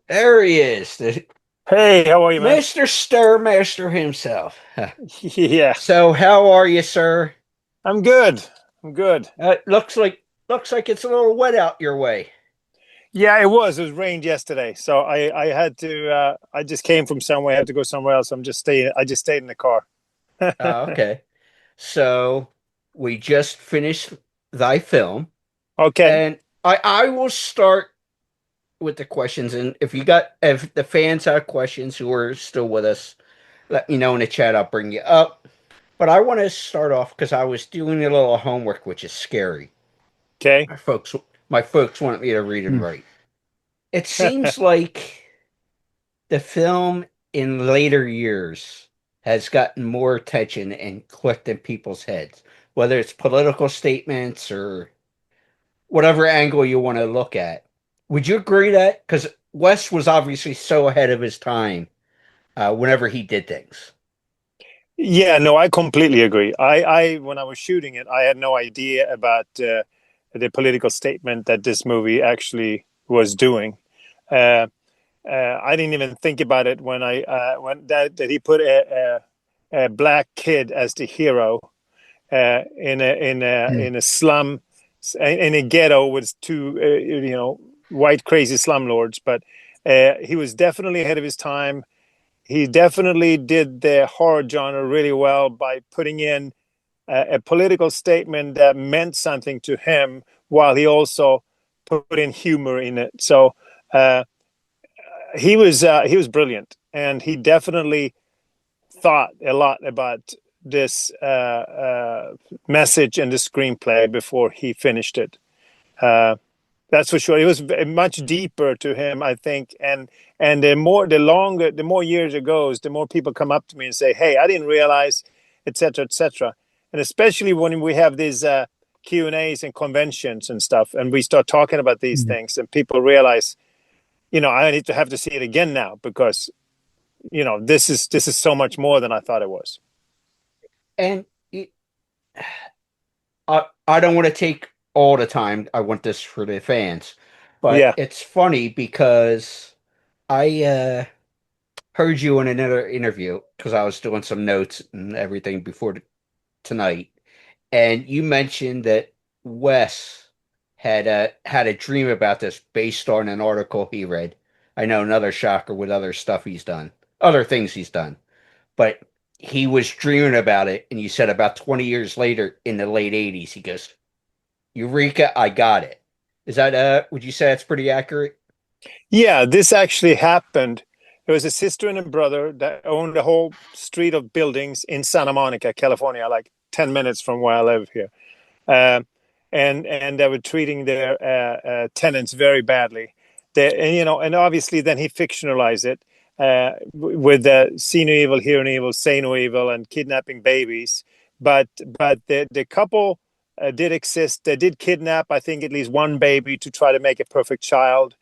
There he is, the Hey, how are you, man? Mr. Stairmaster himself. Yeah, So, how are you, sir? I'm good. I'm good. Looks like it's a little wet out your way. Yeah, it was. It was rained yesterday, so I had to. I just came from somewhere. I had to go somewhere else. I'm just staying. I just stayed in the car. Okay. So, we just finished thy film, Okay. and I will start with the questions. And if the fans have questions who are still with us, let me know in the chat. I'll bring you up. But I want to start off because I was doing a little homework, which is scary. Okay. My folks, my folks wanted me to read and Hmm. write. It seems like the film in later years has gotten more attention and clicked in people's heads, whether it's political statements or whatever angle you want to look at. Would you agree that? Because Wes was obviously so ahead of his time whenever he did things. Yeah, no, I completely agree. When I was shooting it, I had no idea about the political statement that this movie actually was doing. Uh, I didn't even think about it when that he put a black kid as the hero Hmm. in a slum in a ghetto with two white crazy slumlords. But he was definitely ahead of his time. He definitely did the horror genre really well by putting in a political statement that meant something to him, while he also put in humor in it. So uh, he was brilliant, and he definitely thought a lot about this message and the screenplay before he finished it. Uh, that's for sure. It was much deeper to him, I think. And the more years it goes, the more people come up to me and say, "Hey, I didn't realize," etc., etc. And especially when we have these Q&As and conventions and stuff, and we start talking about these Hmm. things, and people realize, I need to have to see it again now because this is so much more than I thought it was. And I don't want to take all the time. I want this for the fans. But Yeah. it's funny because I heard you in another interview because I was doing some notes and everything before tonight, and you mentioned that Wes had a dream about this based on an article he read. I know another shocker with other stuff he's done, other things he's done, but he was dreaming about it, and you said about 20 years later in the late 80s, he goes, Eureka, I got it. Is that would you say that's pretty accurate? Yeah, this actually happened. There was a sister and a brother that owned a whole street of buildings in Santa Monica, California, like 10 minutes from where I live here. Um, and they were treating their tenants very badly. And obviously then he fictionalized it with see no evil, hear no evil, say no evil, and kidnapping babies. But the couple did exist. They did kidnap, I think, at least one baby to try to make a perfect child,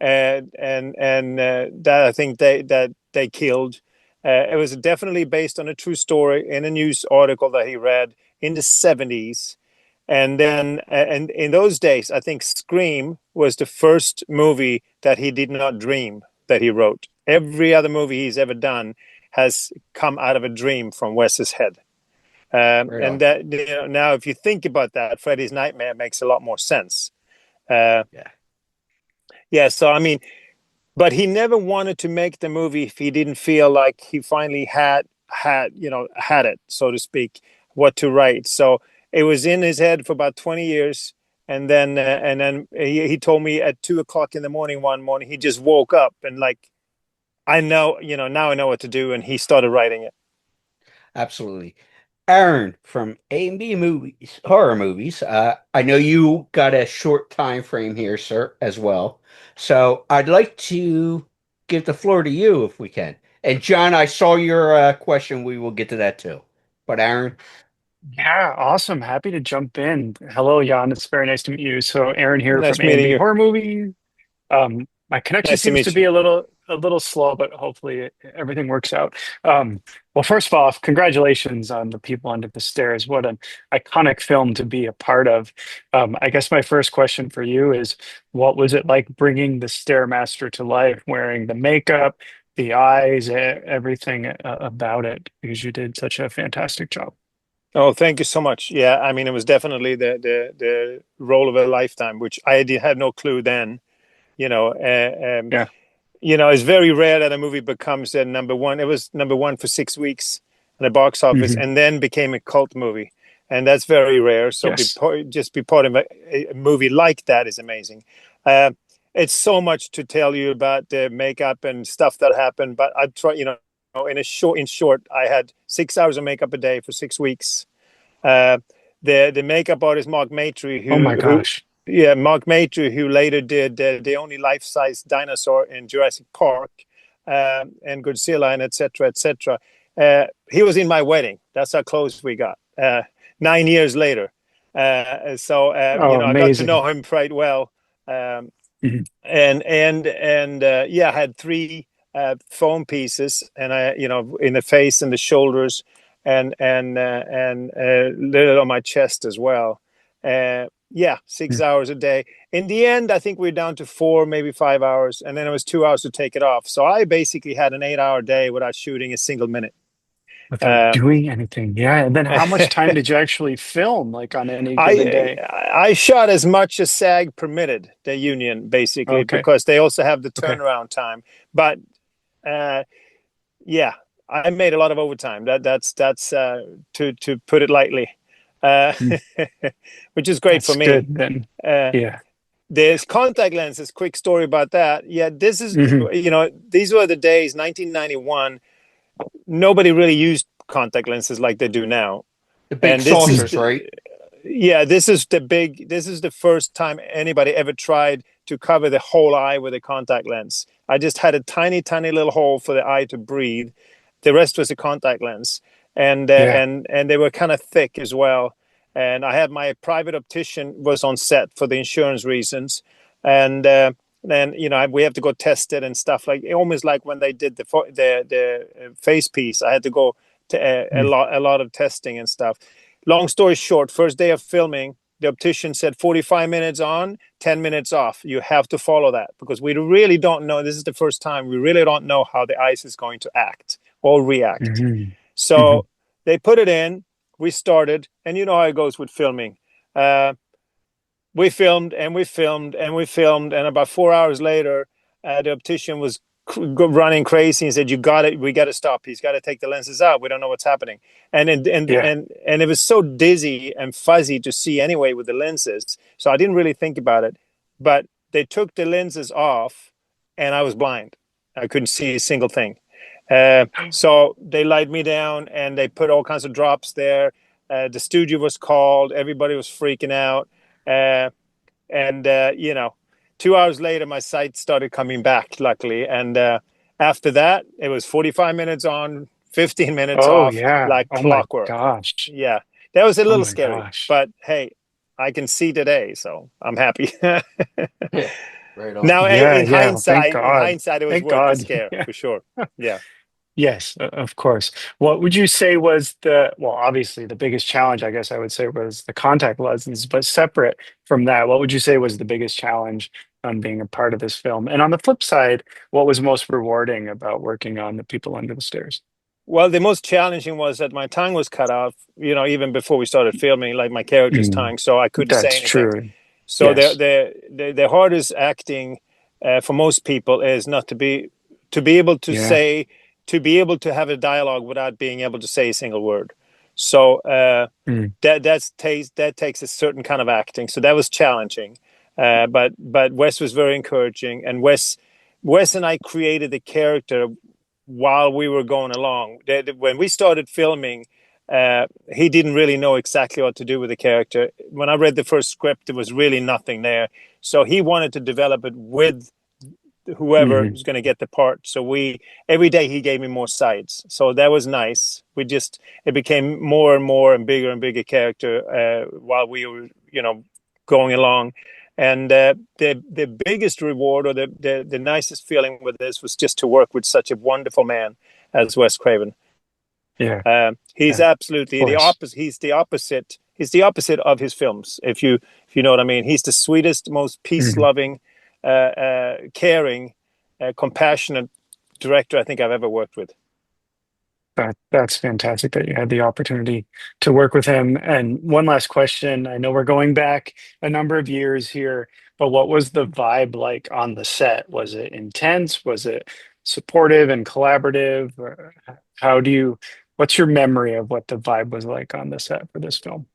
and that I think they killed. It was definitely based on a true story in a news article that he read in the 70s. And then, and in those days, I think Scream was the first movie that he did not dream that he wrote. Every other movie he's ever done has come out of a dream from Wes's head. Right And on. that, now, if you think about that, Freddy's Nightmare makes a lot more sense. Uh, Yeah. yeah, so I mean, but he never wanted to make the movie if he didn't feel like he finally had it, so to speak, what to write. So it was in his head for about 20 years, and then he told me at 2 o'clock in the morning one morning he just woke up and like, I know, now I know what to do, and he started writing it. Absolutely. Aaron from A&B Movies, horror movies. I know you got a short time frame here, sir, as well. So I'd like to give the floor to you if we can. And John, I saw your question. We will get to that too. But Aaron, Yeah, awesome. Happy to jump in. Hello, Jan. It's very nice to meet you. So, Aaron here from Nice meeting A&B you. Horror Movie. My connection Nice to seems to meet be you. a little slow, but hopefully everything works out. Um, well, first of all, congratulations on The People Under the Stairs. What an iconic film to be a part of. I guess my first question for you is, what was it like bringing the Stairmaster to life, wearing the makeup, the eyes, everything about it? Because you did such a fantastic job. Oh, thank you so much. Yeah, I mean, it was definitely the role of a lifetime, which had no clue then. You know, Yeah. it's very rare that a movie becomes a number one. It was number one for 6 weeks in the box office, Hmm. and then became a cult movie, and that's very rare. So Yes. just be part of a movie like that is amazing. Uh, it's so much to tell you about the makeup and stuff that happened, but I try, in short, I had 6 hours of makeup a day for 6 weeks. Uh, the makeup artist Mark Maitre, Oh my who gosh. yeah, Mark Maitre, who later did the only life-size dinosaur in Jurassic Park, and Godzilla, and etc. etc. He was in my wedding. That's how close we got. 9 years later, Oh, I got to amazing. know him quite well. Um, Mhm. and yeah, I had three foam pieces, and in the face and the shoulders, and a little on my chest as well. Yeah, 6 hours a day. In the end, I think we're down to 4, maybe 5 hours, and then it was 2 hours to take it off. So I basically had an 8-hour day without shooting a single minute. Without Uh, doing anything. Yeah. And then how much time did you actually film, like on any given I day? I shot as much as SAG permitted, the union, basically, Okay. because they also have the Okay. turnaround time. But uh, yeah, I made a lot of overtime. That's to put it lightly, uh, Mm. which is great for That's me. good then. Uh, Yeah. there's contact lenses. Quick story about that. Yeah, this is Hmm. these were the days, 1991. Nobody really used contact lenses like they do now, The big and this is saucers, right? yeah, this is the first time anybody ever tried to cover the whole eye with a contact lens. I just had a tiny, tiny little hole for the eye to breathe. The rest was a contact lens, and Yeah. they were kind of thick as well. And I had my private optician was on set for the insurance reasons, and then we have to go test it and stuff like almost like when they did the face piece. I had to go to Mm. a lot of testing and stuff. Long story short, first day of filming, the optician said 45 minutes on, 10 minutes off. You have to follow that because we really don't know. This is the first time we really don't know how the ice is going to act or react. Hmm. Hmm. So they put it in, we started, and you know how it goes with filming. Uh, we filmed and we filmed and we filmed, and about 4 hours later, the optician was running crazy and said, "You got it. We got to stop. He's got to take the lenses out. We don't know what's happening." Yeah. And it was so dizzy and fuzzy to see anyway with the lenses, so I didn't really think about it. But they took the lenses off, and I was blind. I couldn't see a single thing. So they laid me down and they put all kinds of drops there. The studio was called. Everybody was freaking out. Uh, and 2 hours later, my sight started coming back, luckily. And after that, it was 45 minutes on, 15 minutes Oh off, yeah. like Oh my clockwork. gosh. Yeah, that was a Oh little my scary, gosh. but hey, I can see today, so I'm happy. Yeah, right on. Now, Yeah, yeah. Thank God. it was Thank worth the God. scare Yeah. for sure. Yeah. Yes, of course. What would you say was well, obviously the biggest challenge, I guess I would say, was the contact lenses, but separate from that, what would you say was the biggest challenge on being a part of this film? And on the flip side, what was most rewarding about working on The People Under the Stairs? Well, the most challenging was that my tongue was cut off, even before we started filming, like my character's Mm, tongue, so I couldn't say that's anything. true. So Yes. the hardest acting for most people is not to be able to Yeah. say to be able to have a dialogue without being able to say a single word. So Mm, that takes a certain kind of acting. So that was challenging, but Wes was very encouraging, and Wes and I created the character while we were going along. When we started filming, he didn't really know exactly what to do with the character. When I read the first script, there was really nothing there. So he wanted to develop it with whoever mhm. was going to get the part. So we every day he gave me more sides. So that was nice. It became more and more and bigger character while we were going along. And the biggest reward, or the nicest feeling with this, was just to work with such a wonderful man as Wes Craven. Yeah, He's yeah, of absolutely the course. opposite. He's the opposite. He's the opposite of his films. If you know what I mean. He's the sweetest, most peace Mhm. loving, caring, compassionate director I think I've ever worked with. That's fantastic that you had the opportunity to work with him. And one last question. I know we're going back a number of years here, but what was the vibe like on the set? Was it intense? Was it supportive and collaborative? Or what's your memory of what the vibe was like on the set for this film?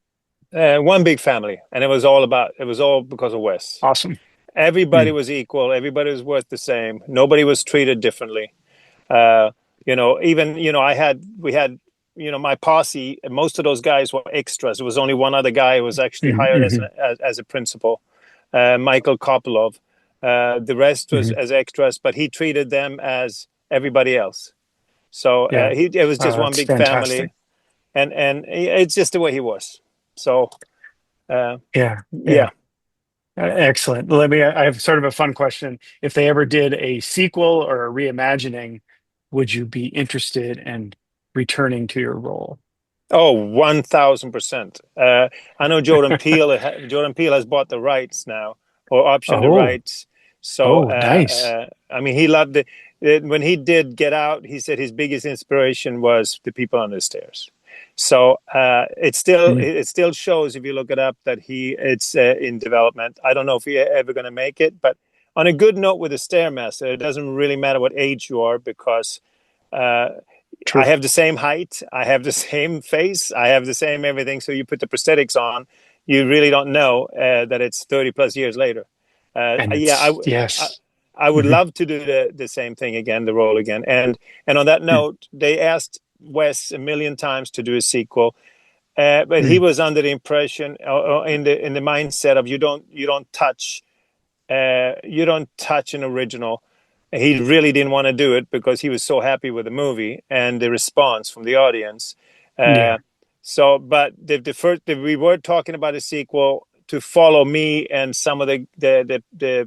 One big family, and it was all because of Wes. Awesome. Everybody Mm, was equal. Everybody was worth the same. Nobody was treated differently. Uh, even we had my posse. Most of those guys were extras. There was only one other guy who was actually mhm, hired mhm, as a principal, Michael Kopilov. The rest was mhm. as extras, but he treated them as everybody else. So Yeah, it was just one that's big fantastic. family, and it's just the way he was. So uh, Yeah, yeah. yeah. Excellent. I have sort of a fun question. If they ever did a sequel or a reimagining, would you be interested in returning to your role? Oh, 1000%. I know Jordan Peele has bought the rights now, or optioned the Oh, rights. So, oh, nice. I mean, he loved it. When he did Get Out, he said his biggest inspiration was the people on the stairs. So, Mm, it still shows, if you look it up, that it's in development. I don't know if he's ever going to make it, but on a good note with the Stairmaster, it doesn't really matter what age you are, because uh, I true. have the same height, I have the same face, I have the same everything. So you put the prosthetics on, you really don't know that it's 30 plus years later. And Yeah, I, yes. I would Mhm, love to do the same thing again, the role again. And on that mm, note, they asked Wes a million times to do a sequel, but he mm. was under the impression, in the mindset of you don't touch an original. He really didn't want to do it because he was so happy with the movie and the response from the audience. Uh, Yeah. but we were talking about a sequel to follow me and some of the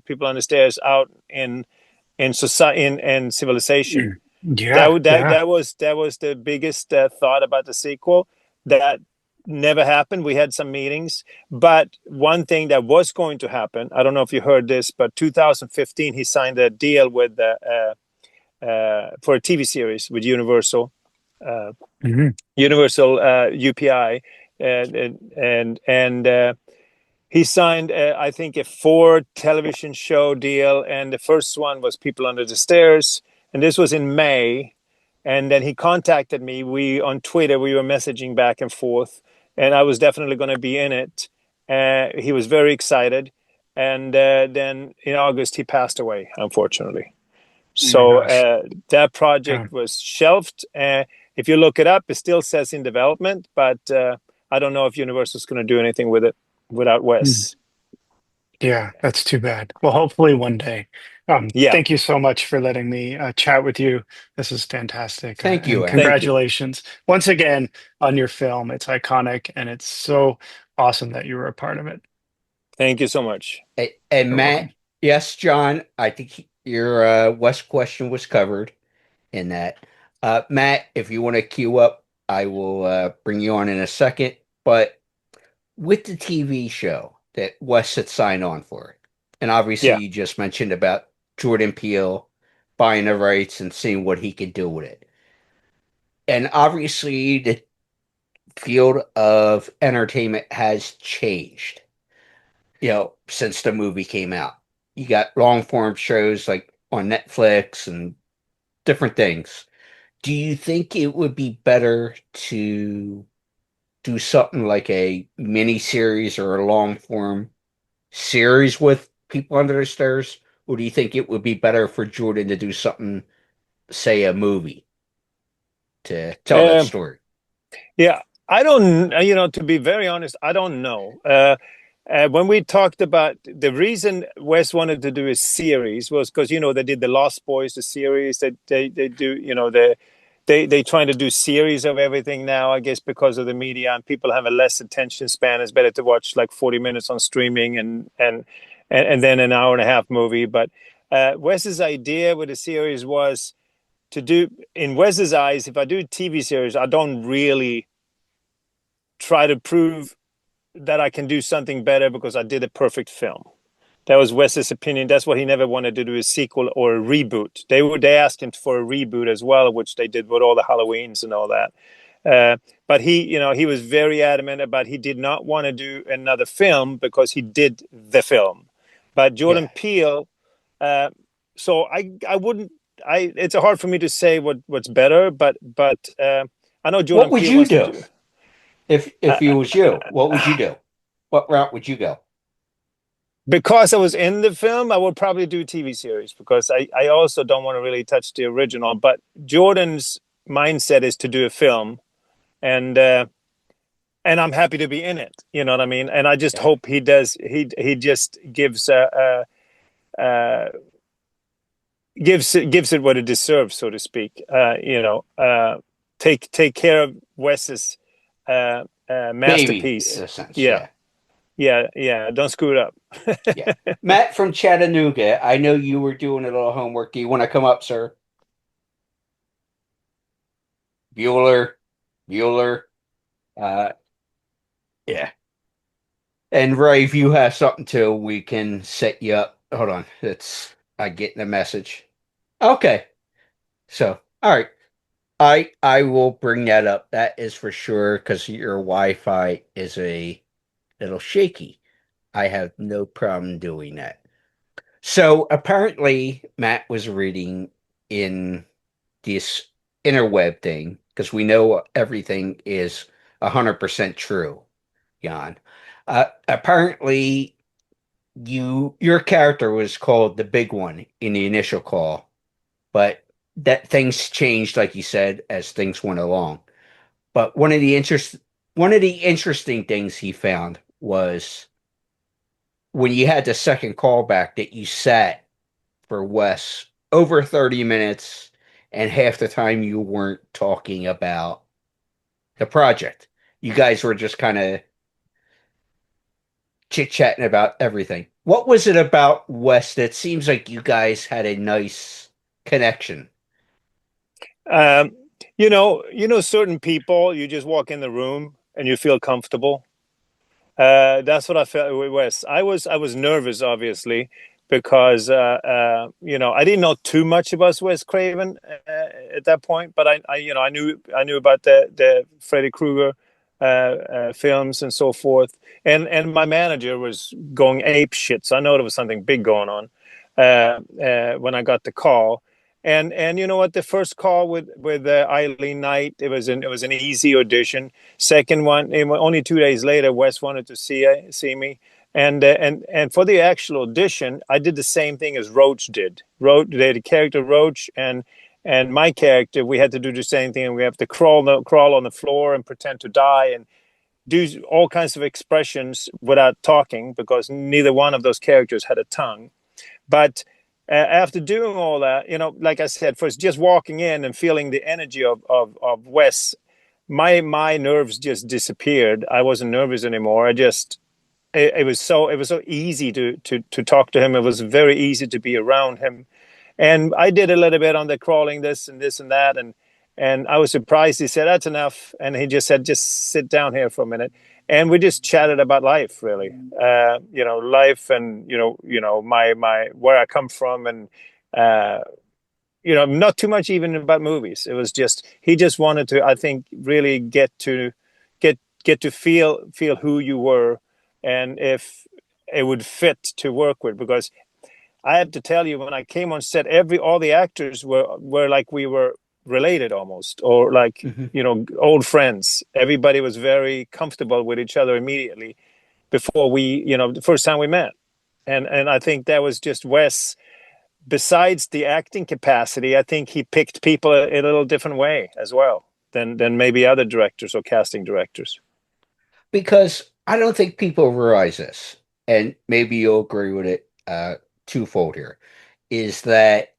people on the stairs out in society, in civilization. Mm. Yeah, yeah. That was the biggest thought about the sequel. That never happened. We had some meetings, but one thing that was going to happen, I don't know if you heard this, but 2015 he signed a deal with for a TV series with uh, Mhm. Universal UPI, and he signed, I think, a 4 television show deal, and the first one was People Under the Stairs, and this was in May. And then he contacted me. We on Twitter we were messaging back and forth, and I was definitely going to be in it. He was very excited, and then in August he passed away, unfortunately. Oh my So gosh. that Yeah. project was shelved. If you look it up, it still says in development, but I don't know if Universal is going to do anything with it without Mm. Wes. Yeah, that's too bad. Well, hopefully one day. Yeah, Thank you so much for letting me chat with you. This is fantastic. Thank you, And Aaron. thank you, congratulations once again on your film. It's iconic and it's so awesome that you were a part of it. thank you so much. And You're Matt, welcome. yes, John, I think your West question was covered in that. Matt, if you want to queue up, I will bring you on in a second. But with the TV show that Wes had signed on for, and obviously Yeah. you just mentioned about Jordan Peele buying the rights and seeing what he could do with it. And obviously the field of entertainment has changed, since the movie came out. You got long form shows like on Netflix and different things. Do you think it would be better to do something like a mini series or a long form series with people under the stairs? Or do you think it would be better for Jordan to do something, say a movie, to tell that Um, story? Yeah, I don't, to be very honest, I don't know. When we talked about the reason Wes wanted to do a series was because, they did the Lost Boys, the series that they do, they trying to do series of everything now, I guess, because of the media and people have a less attention span. It's better to watch like 40 minutes on streaming and then an hour and a half movie. But Wes's idea with the series was to do, in Wes's eyes, if I do a TV series, I don't really try to prove that I can do something better because I did a perfect film. That was Wes's opinion. That's what he never wanted to do, a sequel or a reboot. They asked him for a reboot as well, which they did with all the Halloweens and all that. But he was very adamant about he did not want to do another film because he did the film. But Yeah. Jordan Peele, uh, so I wouldn't. It's hard for me to say what's better, but I know What Jordan would Peele you wants to do do. if it Uh, was you? What would you do? What route would you go? because I was in the film, I would probably do a TV series because I also don't want to really touch the original. But Jordan's mindset is to do a film, and I'm happy to be in it. You know what I mean? And I just Yeah. hope he does. He just uh, gives it what it deserves, so to speak. Take care of Wes's Baby, in masterpiece. a sense, Yeah, yeah. yeah. Don't screw it up. Yeah. Matt from Chattanooga, I know you were doing a little homework. Do you want to come up, sir? Bueller, Bueller. Uh, yeah. And Ray, if you have something too, we can set you up. Hold on. It's I get the message. Okay. So, all right. I will bring that up. That is for sure because your Wi-Fi is a little shaky. I have no problem doing that. So apparently Matt was reading in this interweb thing because we know everything is 100% true, Jan. Apparently your character was called the big one in the initial call, but that things changed, like you said, as things went along. But one of the interesting things he found was when you had the second callback that you sat for Wes over 30 minutes and half the time you weren't talking about the project. You guys were just kind of chit-chatting about everything. What was it about Wes that seems like you guys had a nice connection? Um, certain people, you just walk in the room and you feel comfortable. That's what I felt with Wes. I was nervous, obviously, because I didn't know too much about Wes Craven at that point, but I knew about the Freddy Krueger films and so forth, and my manager was going ape shit, so I know there was something big going on when I got the call. And you know what? The first call with Eileen Knight, it was an easy audition. Second one, only 2 days later, Wes wanted to see me, and for the actual audition, I did the same thing as Roach did. The character Roach and my character, we had to do the same thing, and we have to crawl on the floor and pretend to die and do all kinds of expressions without talking because neither one of those characters had a tongue. But after doing all that, like I said, first just walking in and feeling the energy of Wes, my nerves just disappeared. I wasn't nervous anymore. It was so easy to talk to him. It was very easy to be around him. And I did a little bit on the crawling, this and that, and I was surprised. He said, "That's enough," and he just said, "Just sit down here for a minute." And we just chatted about life, really. Life, and my where I come from, and uh, not too much even about movies. It was just he just wanted to, I think, really get to feel who you were, and if it would fit to work with. Because I have to tell you, when I came on set, all the actors were like we were related almost, or like Mhm. old friends. Everybody was very comfortable with each other immediately before the first time we met, and I think that was just Wes. Besides the acting capacity, I think he picked people a little different way as well than maybe other directors or casting directors. Because I don't think people realize this, and maybe you'll agree with it twofold here, is that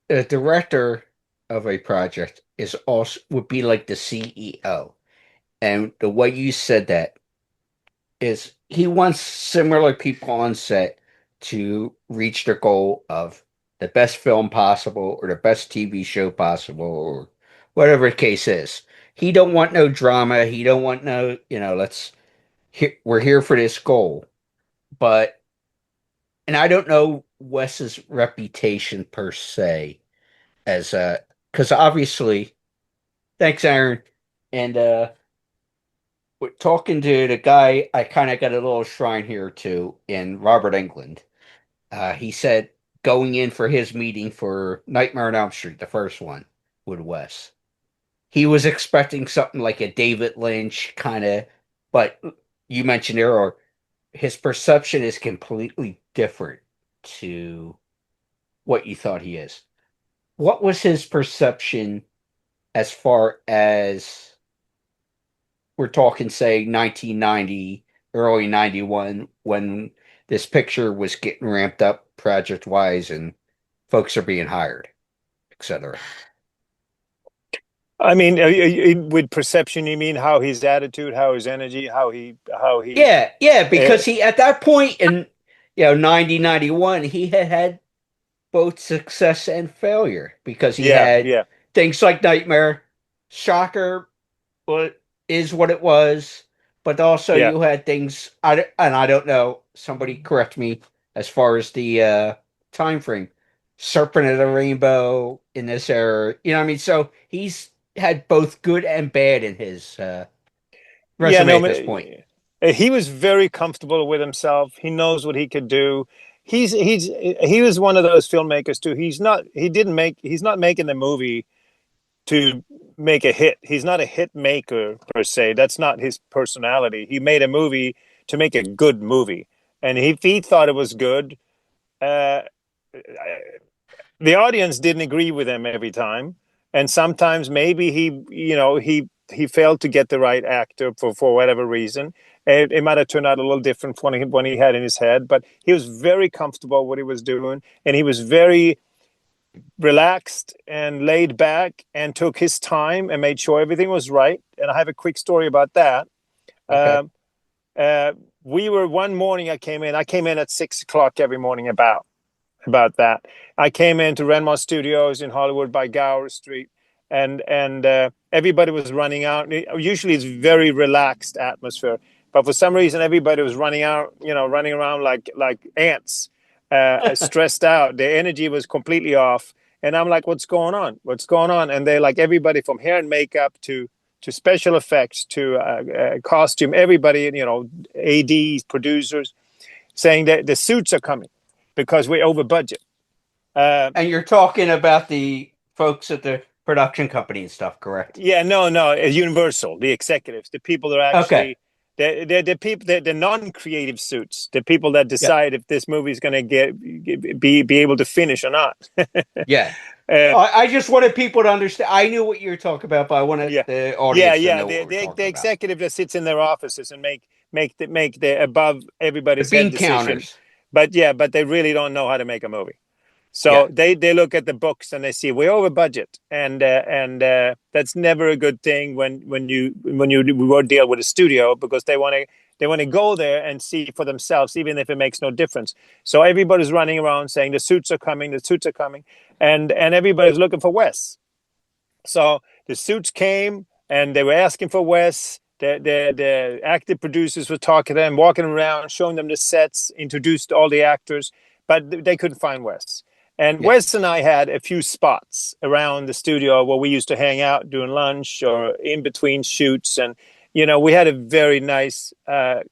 a director of a project is also would be like the CEO. And the way you said that is he wants similar people on set to reach their goal of the best film possible or the best TV show possible or whatever the case is. He don't want no drama. He don't want no, we're here for this goal. But and I don't know Wes's reputation per se as because obviously, thanks, Aaron. And talking to the guy, I kind of got a little shrine here too in Robert England. He said going in for his meeting for Nightmare on Elm Street, the first one with Wes, he was expecting something like a David Lynch kind of, but you mentioned earlier, his perception is completely different to what you thought he is. What was his perception as far as we're talking, say, 1990, early 91, when this picture was getting ramped up project wise and folks are being hired, etc. I mean, with perception, you mean how his attitude, how his energy, how he. Yeah, Uh, because he at that point in 90, 91, he had had both success and failure because he yeah, had yeah, things like Nightmare, Shocker, what is what it was, but also yeah. you had things and I don't know. Somebody correct me as far as the time frame. Serpent of the Rainbow in this era, you know what I mean. So he's had both good and bad in his Yeah, resume no, at this point. he was very comfortable with himself. He knows what he could do. He was one of those filmmakers too. He's not making the movie to make a hit. He's not a hit maker per se. That's not his personality. He made a movie to make a good movie. And if he thought it was good, uh, the audience didn't agree with him every time, and sometimes maybe he failed to get the right actor for whatever reason. It might have turned out a little different from when he had in his head, but he was very comfortable what he was doing, and he was very relaxed and laid back and took his time and made sure everything was right. And I have a quick story about that. Okay. Um, uh, we were one morning. I came in at 6 o'clock every morning about that. I came into Renmar Studios in Hollywood by Gower Street, and everybody was running out. Usually, it's very relaxed atmosphere, but for some reason, everybody was running out. Running around like ants, stressed out. Their energy was completely off, and I'm like, "What's going on? What's going on?" And they're like, everybody from hair and makeup to special effects to costume, everybody, ads, producers, saying that the suits are coming because we're over budget. Uh, And you're talking about the folks at the production company and stuff, correct? yeah, no, Universal, the executives, the people that are Okay. actually the people, the non-creative suits, the people that Yeah. decide if this movie is going to be able to finish or not. Yeah. uh, I just wanted people to understand. I knew what you were talking about, but I wanted yeah, the yeah, audience to yeah. know what The, we're the talking the about. executive that sits in their offices and make the above The everybody's head bean decision, counters. but they really don't know how to make a movie. Yeah. So they look at the books and they see we're over budget, and that's never a good thing when you deal with a studio, because they want to go there and see for themselves, even if it makes no difference. So everybody's running around saying the suits are coming, and everybody's looking for Wes. So the suits came and they were asking for Wes. The active producers were talking to them, walking around, showing them the sets, introduced all the actors, but they couldn't find Wes. And Yeah. Wes and I had a few spots around the studio where we used to hang out during lunch or in between shoots. And, we had a very nice,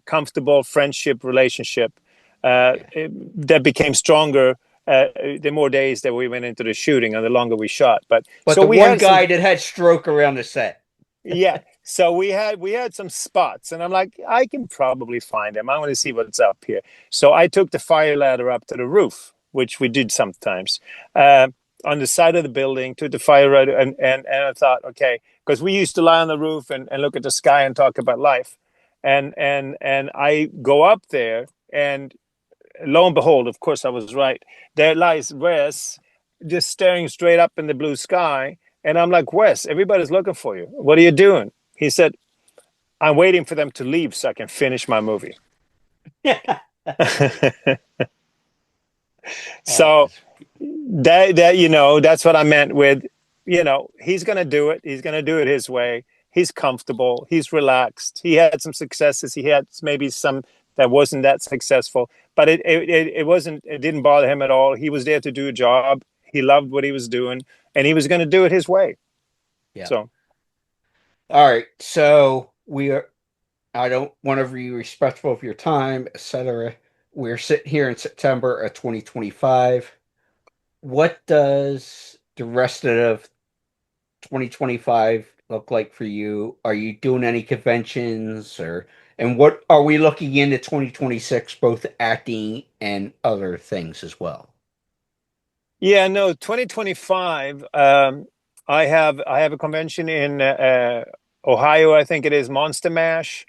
comfortable friendship relationship Yeah. that became stronger the more days that we went into the shooting and the longer we shot. But But so the we one had some, guy that had stroke around the set. yeah. So we had some spots, and I'm like, I can probably find them. I want to see what's up here. So I took the fire ladder up to the roof, which we did sometimes, uh, on the side of the building. Took the fire ladder, and I thought, okay, because we used to lie on the roof and look at the sky and talk about life, and I go up there, and lo and behold, of course, I was right. There lies Wes, just staring straight up in the blue sky. And I'm like, Wes, everybody's looking for you. What are you doing? He said, I'm waiting for them to leave so I can finish my movie. So That's, that's what I meant with, he's going to do it. He's going to do it his way. He's comfortable. He's relaxed. He had some successes. He had maybe some that wasn't that successful, but it wasn't. It didn't bother him at all. He was there to do a job. He loved what he was doing, and he was going to do it his way. yeah. So All right. So we are. I don't want to be respectful of your time, etc. We're sitting here in September of 2025. What does the rest of 2025 look like for you? Are you doing any conventions and what are we looking into 2026, both acting and other things as well? yeah, no, 2025. I have a convention in Ohio. I think it is Monster Mash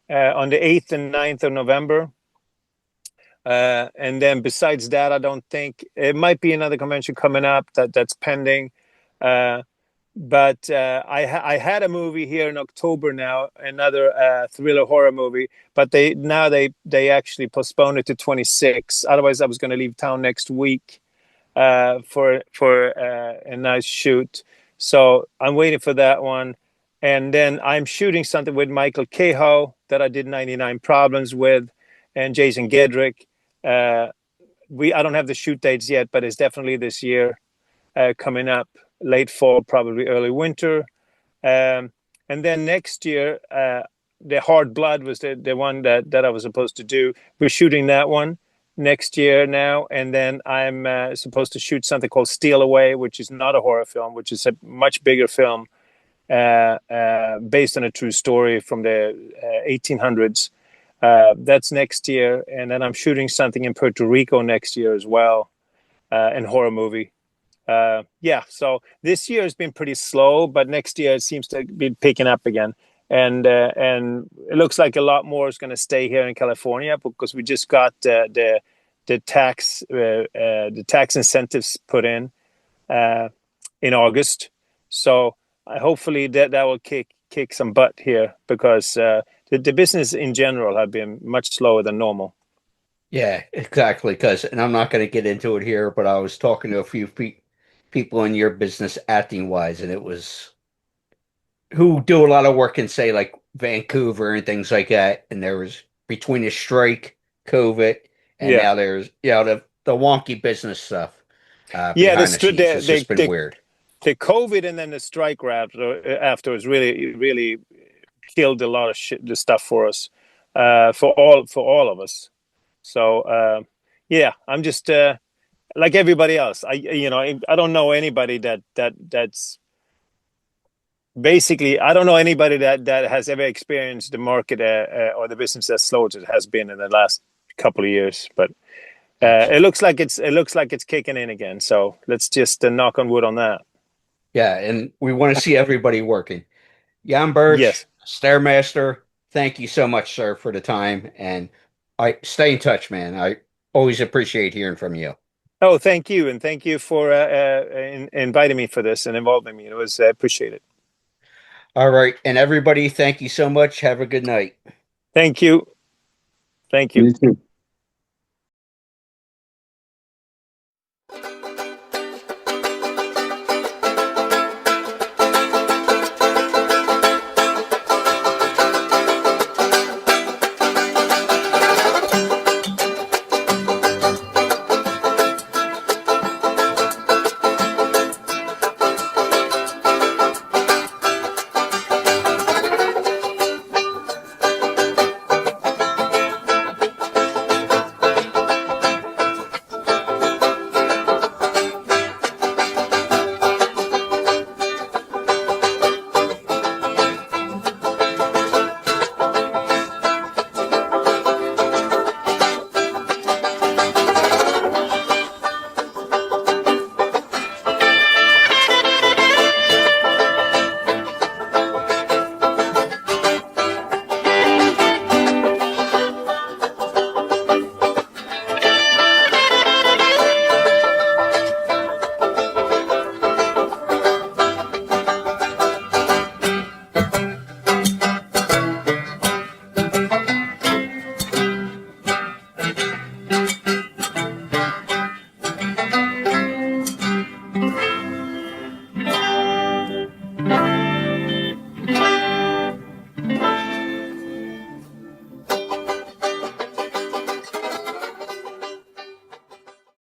on the 8th and 9th of November. And then besides that, I don't think it might be another convention coming up that's pending. Uh, but I had a movie here in October now, another thriller horror movie, but they actually postponed it to 26. Otherwise, I was going to leave town next week for a nice shoot. So I'm waiting for that one. And then I'm shooting something with Michael Cahoe that I did 99 Problems with, and Jason Gedrick. Uh, I don't have the shoot dates yet, but it's definitely this year coming up, late fall, probably early winter. Um, and then next year, the Hard Blood was the one that I was supposed to do. We're shooting that one next year now, and then I'm supposed to shoot something called Steal Away, which is not a horror film, which is a much bigger film based on a true story from the 1800s. That's next year, and then I'm shooting something in Puerto Rico next year as well, in horror movie. Yeah, so this year has been pretty slow, but next year it seems to be picking up again, and it looks like a lot more is going to stay here in California because we just got the tax incentives put in August, so hopefully that will kick some butt here because the business in general have been much slower than normal. Yeah, exactly. Because, and I'm not going to get into it here, but I was talking to a few people in your business acting wise, and it was who do a lot of work in, say, like Vancouver and things like that. And there was between the strike, COVID, and Yeah, now there's, the wonky business stuff yeah. behind the scenes. It's just been weird. The COVID and then the strike afterwards really killed a lot of shit, the stuff for us, for all of us. So yeah, I'm just like everybody else. I don't know anybody that's basically, I don't know anybody that has ever experienced the market or the business as slow as it has been in the last couple of years. But Absolutely. it looks like it's kicking in again. So let's just knock on wood on that. Yeah, and we want to see everybody working. Jan Birch, Yes. Stairmaster, thank you so much, sir, for the time. And I stay in touch, man. I always appreciate hearing from you. Oh, thank you, and thank you for inviting me for this and involving me. It was appreciated. All right. And everybody, thank you so much. Have a good night. Thank you. Thank you. You too.